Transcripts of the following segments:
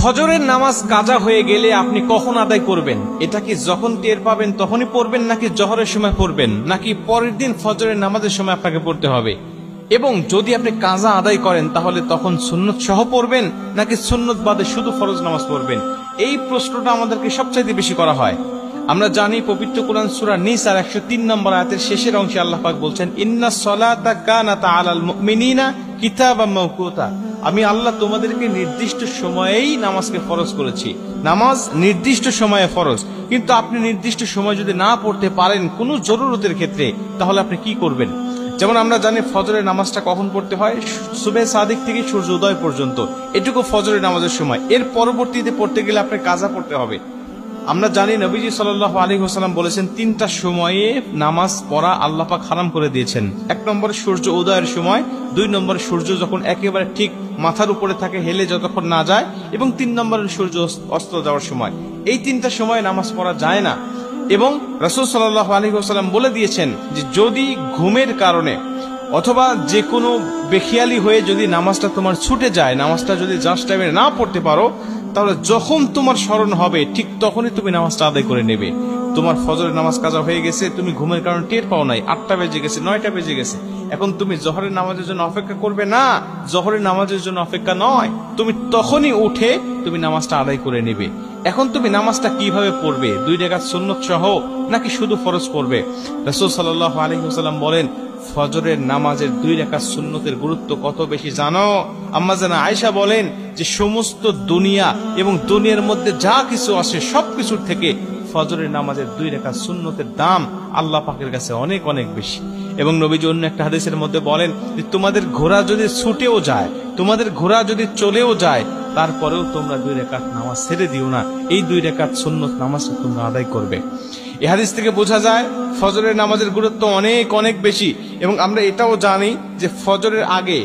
ফজরের নামাজ কাজা হয়ে গেলে আপনি কখন আদায় করবেন? এটা কি যখন টের পাবেন তখনই পড়বেন, নাকি জোহরের সময় পড়বেন, নাকি পরের দিন ফজরের নামাজের সময় আপনাকে পড়তে হবে? এবং যদি আপনি কাজা আদায় করেন তাহলে তখন সুন্নত সহ পড়বেন, নাকি সুন্নত বাদে শুধু ফরজ নামাজ পড়বেন? এই প্রশ্নটা আমাদেরকে সবচাইতে বেশি করা হয়। আমরা জানি পবিত্র কোরআন সূরা নিসার 103 নম্বর আয়াতের শেষের অংশে আল্লাহ পাক বলছেন, ইন্নাস সালাতা কানাত আলাল মুমিনিনা কিতাবাম মাওকুতা। আমি আল্লাহ তোমাদেরকে নির্দিষ্ট সময়েই নামাজকে ফরজ করেছি। নামাজ নির্দিষ্ট সময়ে ফরজ, কিন্তু আপনি নির্দিষ্ট সময় যদি না পড়তে পারেন কোনো জরুরতের ক্ষেত্রে, তাহলে আপনি কি করবেন? যেমন আমরা জানি ফজরের নামাজটা কখন পড়তে হয়? সুবহে সাদিক থেকে সূর্য উদয় পর্যন্ত, এটুকু ফজরের নামাজের সময়। এর পরবর্তীতে পড়তে গেলে আপনার কাজা পড়তে হবে। আমরা জানি নবীজি সাল্লাল্লাহু আলাইহি ওয়াসাল্লাম বলেছেন, তিনটা সময়ে নামাজ পড়া আল্লাহ পাক হারাম করে দিয়েছেন। 1 নম্বরে সূর্য উদয়ের সময়, 2 নম্বরে সূর্য যখন একেবারে ঠিক মাথার উপরে থাকে, হেলে যতক্ষণ না যায়, এবং 3 নম্বরে সূর্য অস্ত যাওয়ার সময়। এই 3টা সময় নামাজ পড়া যায় না। এবং রাসূল সাল্লাল্লাহু আলাইহি ওয়াসাল্লাম বলে দিয়েছেন যে যদি ঘুমের কারণে অথবা যে কোনো বেখিয়ালি হয়ে যদি নামাজটা তোমার ছুটে যায়, নামাজটা যদি জাস্ট টাইমে না পড়তে পারো, তাহলে যখন তোমার স্মরণ হবে ঠিক তখনই তুমি নামাজটা আদায় করে নেবে। তোমার ফজরের নামাজ কাজা হয়ে গেছে, তুমি ঘুমের কারণে টের পাও নাই, 8টা বেজে গেছে, 9টা বেজে গেছে, এখন তুমি জোহরের নামাজের জন্য অপেক্ষা করবে না। জোহরের নামাজের জন্য অপেক্ষা নয়, তুমি তখনই উঠে তুমি নামাজটা আদায় করে নেবে। এখন তুমি নামাজটা কিভাবে পড়বে? 2 রাকাত সুন্নত সহ নাকি শুধু ফরজ পড়বে? রাসূল সাল্লাল্লাহু আলাইহি ওয়াসাল্লাম বলেন, ফজরের নামাজের 2 রাকাত সুন্নতের গুরুত্ব কত বেশি জানো? আম্মা জানা আয়েশা বলেন যে সমস্ত দুনিয়া এবং দুনিয়ার মধ্যে যা কিছু আছে সবকিছুর থেকে ফজরের নামাজের 2 রাকাত সুন্নতের দাম আল্লাহ পাকের কাছে অনেক অনেক বেশি। এবং নবীজি অন্য একটা হাদিসের মধ্যে বলেন যে তোমাদের ঘোড়া যদি ছুটেও যায়, তোমাদের ঘোড়া যদি চলেও যায়, তারপরেও তোমরা 2 রাকাত নামাজ ছেড়ে দিও না, এই 2 রাকাত সুন্নত নামাজকে তোমরা আদায় করবে। এই হাদিস থেকে বোঝা যায় ফজরের নামাজের গুরুত্ব অনেক অনেক বেশি। এবং আমরা এটাও জানি যে ফজরের আগে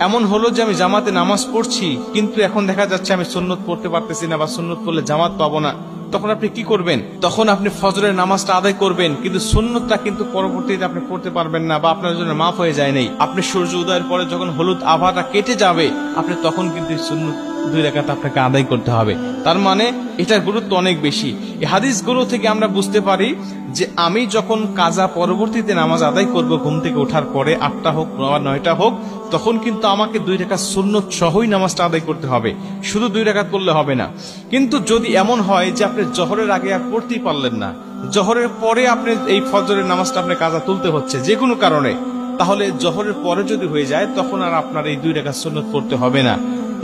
এমন হলো যে আমি জামাতে নামাজ পড়ছি, কিন্তু এখন দেখা যাচ্ছে আমি সুন্নত পড়তে পারতেছি না, বা সুন্নত পড়লে জামাত পাবো না। তখন আপনি কি করবেন? তখন আপনি ফজরের নামাজটা আদায় করবেন, কিন্তু সুন্নতটা কিন্তু পরবর্তীতে আপনি পড়তে পারবেন না, বা আপনার জন্য মাফ হয়ে যায় নাই। আপনি সূর্য উদয়ের পরে যখন হলুদ আভাটা কেটে যাবে, আপনি তখন কিন্তু সুন্নত 2 রাকাত আপনাকে আদায় করতে হবে। তার মানে এটার গুরুত্ব অনেক বেশি। এই হাদিসগুলো থেকে আমরা বুঝতে পারি যে আমি যখন কাজা পরবর্তীতে নামাজ আদায় করব ঘুম থেকে ওঠার পরে, 8টা হোক বা 9টা হোক, তখন কিন্তু আমাকে 2 রাকাত সুন্নত সহই নামাজটা আদায় করতে হবে, শুধু 2 রাকাত পড়লে হবে না। কিন্তু যদি এমন হয় যে আপনি জোহরের আগে আর পড়তেই পারলেন না, জোহরের পরে আপনি এই ফজরের নামাজটা আপনি কাজা তুলতে হচ্ছে যে কোনো কারণে, তাহলে জোহরের পরে যদি হয়ে যায় তখন আর আপনার এই 2 রাকাত সুন্নত পড়তে হবে না।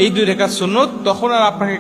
এই 2 রাকাত সুন্নত তখন আর আপনাকে